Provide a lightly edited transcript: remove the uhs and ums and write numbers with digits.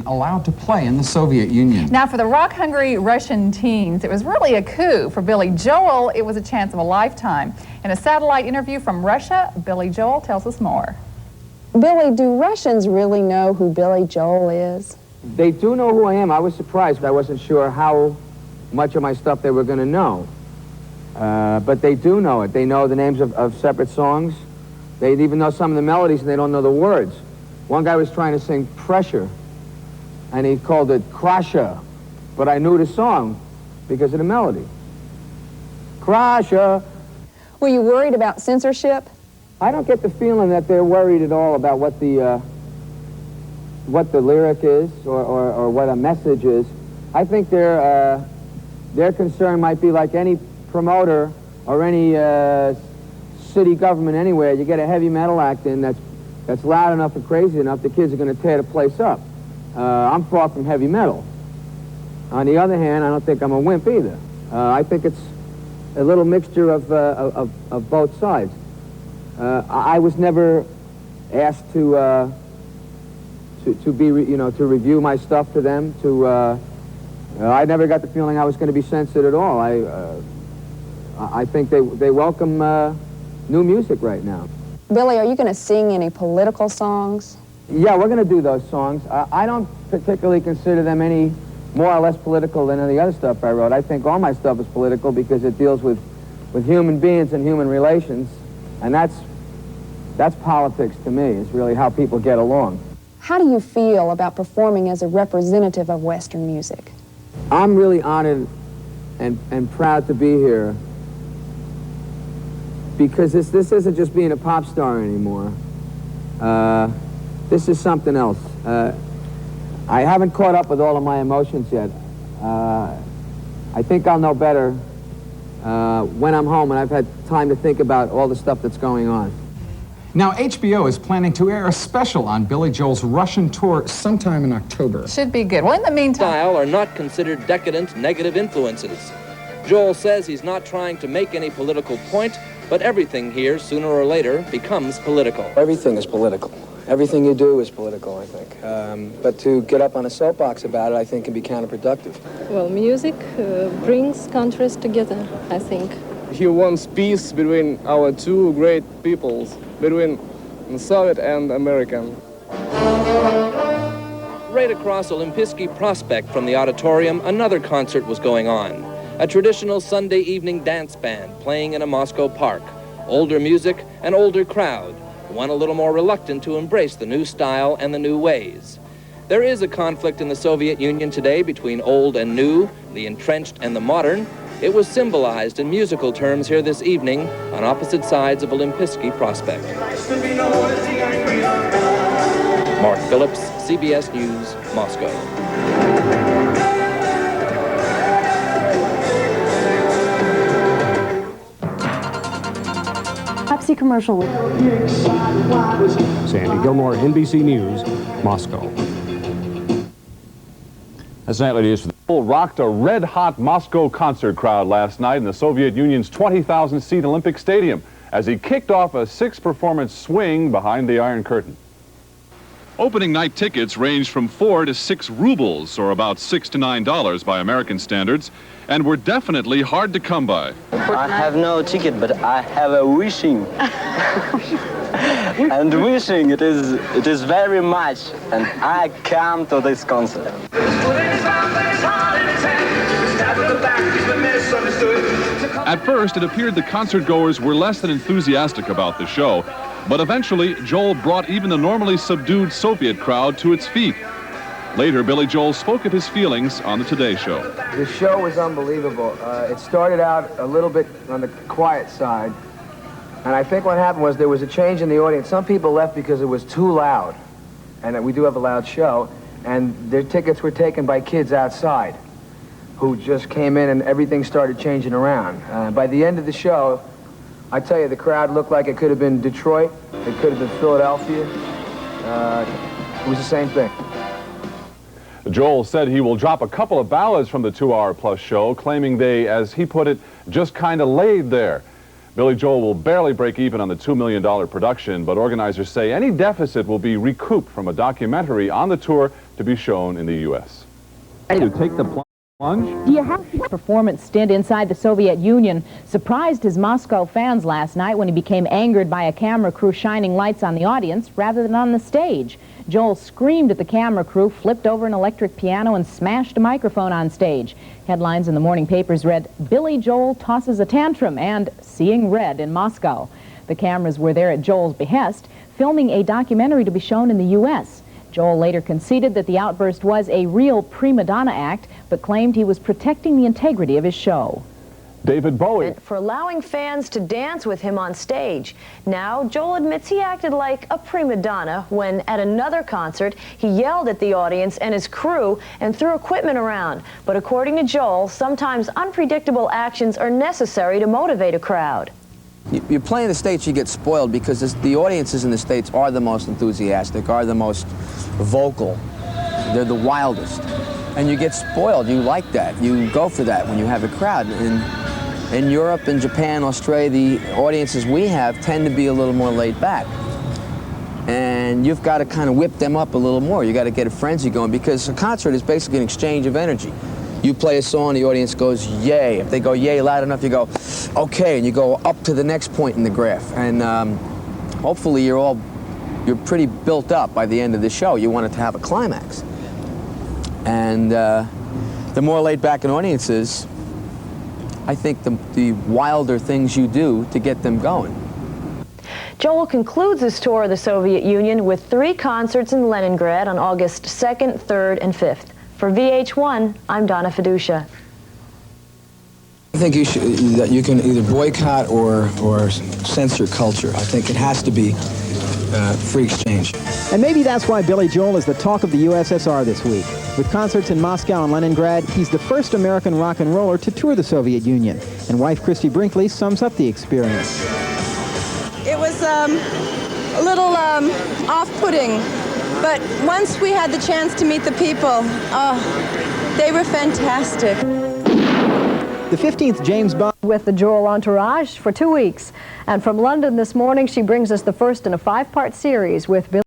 allowed to play in the Soviet Union. Now, for the rock-hungry Russian teens, it was really a coup. For Billy Joel, it was a chance of a lifetime. In a satellite interview from Russia, Billy Joel tells us more. Billy, do Russians really know who Billy Joel is? They do know who I am. I was surprised. I wasn't sure how much of my stuff they were going to know. But they do know it. They know the names of separate songs. They even know some of the melodies, and they don't know the words. One guy was trying to sing Pressure, and he called it Crusher, but I knew the song because of the melody. Crusher. Were you worried about censorship? I don't get the feeling that they're worried at all about what the lyric is or what a message is. I think their concern might be like any promoter or any city government anywhere. You get a heavy metal act in that's loud enough and crazy enough, the kids are going to tear the place up. I'm far from heavy metal. On the other hand, I don't think I'm a wimp either. I think it's a little mixture of both sides. I was never asked to review my stuff to them. I never got the feeling I was going to be censored at all. I think they welcome new music right now. Billy, are you going to sing any political songs? Yeah, we're going to do those songs. I don't particularly consider them any more or less political than any other stuff I wrote. I think all my stuff is political because it deals with human beings and human relations, and that's politics to me. It's really how people get along. How do you feel about performing as a representative of Western music? I'm really honored and proud to be here because this isn't just being a pop star anymore. This is something else. I haven't caught up with all of my emotions yet. I think I'll know better when I'm home and I've had time to think about all the stuff that's going on. Now, HBO is planning to air a special on Billy Joel's Russian tour sometime in October. Should be good. Well, in the meantime... ...style are not considered decadent, negative influences. Joel says he's not trying to make any political point, but everything here, sooner or later, becomes political. Everything is political. Everything you do is political, I think. But to get up on a soapbox about it, I think, can be counterproductive. Well, music brings countries together, I think. He wants peace between our two great peoples, between Soviet and American. Right across Olympijski Prospect from the auditorium, another concert was going on. A traditional Sunday evening dance band playing in a Moscow park. Older music, an older crowd, one a little more reluctant to embrace the new style and the new ways. There is a conflict in the Soviet Union today between old and new, the entrenched and the modern. It was symbolized in musical terms here this evening on opposite sides of Olympijski Prospect. Mark Phillips, CBS News, Moscow. Pepsi commercial. Sandy Gilmore, NBC News, Moscow. That's nightly news. Rocked a red-hot Moscow concert crowd last night in the Soviet Union's 20,000-seat Olympic Stadium as he kicked off a six-performance swing behind the Iron Curtain. Opening night tickets ranged from 4 to 6 rubles, or about $6 to $9 by American standards, and were definitely hard to come by. I have no ticket, but I have a wishing. And wishing it is very much, and I come to this concert. At first, it appeared the concert-goers were less than enthusiastic about the show, but eventually, Joel brought even the normally subdued Soviet crowd to its feet. Later, Billy Joel spoke of his feelings on the Today Show. The show was unbelievable. It started out a little bit on the quiet side, and I think what happened was there was a change in the audience. Some people left because it was too loud, and we do have a loud show, and their tickets were taken by kids outside who just came in and everything started changing around. By the end of the show, I tell you, the crowd looked like it could have been Detroit, it could have been Philadelphia. It was the same thing. Joel said he will drop a couple of ballads from the 2-hour-plus show, claiming they, as he put it, just kind of laid there. Billy Joel will barely break even on the $2 million production, but organizers say any deficit will be recouped from a documentary on the tour to be shown in the U.S. To take the plunge? Do you have a performance stint inside the Soviet Union surprised his Moscow fans last night when he became angered by a camera crew shining lights on the audience rather than on the stage. Joel screamed at the camera crew, flipped over an electric piano, and smashed a microphone on stage. Headlines in the morning papers read, "Billy Joel tosses a tantrum," and "Seeing red in Moscow." The cameras were there at Joel's behest, filming a documentary to be shown in the U.S. Joel later conceded that the outburst was a real prima donna act, but claimed he was protecting the integrity of his show. David Bowie. For allowing fans to dance with him on stage. Now, Joel admits he acted like a prima donna when, at another concert, he yelled at the audience and his crew and threw equipment around. But according to Joel, sometimes unpredictable actions are necessary to motivate a crowd. You play in the States, you get spoiled because the audiences in the States are the most enthusiastic, are the most vocal. They're the wildest. And you get spoiled. You like that. You go for that when you have a crowd. In Europe and Japan, Australia, the audiences we have tend to be a little more laid back. And you've got to kind of whip them up a little more. You got to get a frenzy going because a concert is basically an exchange of energy. You play a song, the audience goes, yay. If they go yay loud enough, you go, okay, and you go up to the next point in the graph. And hopefully you're pretty built up by the end of the show. You want it to have a climax. And the more laid back an audience is, I think the wilder things you do to get them going. Joel concludes his tour of the Soviet Union with 3 concerts in Leningrad on August 2nd, 3rd, and 5th. For VH1, I'm Donna Fiducia. I think you can either boycott or censor culture. I think it has to be free exchange. And maybe that's why Billy Joel is the talk of the USSR this week. With concerts in Moscow and Leningrad, he's the first American rock and roller to tour the Soviet Union. And wife Christy Brinkley sums up the experience. It was a little off-putting, but once we had the chance to meet the people, they were fantastic. The 15th James Bond with the Joel entourage for 2 weeks. And from London this morning, she brings us the first in a 5-part series with Billy.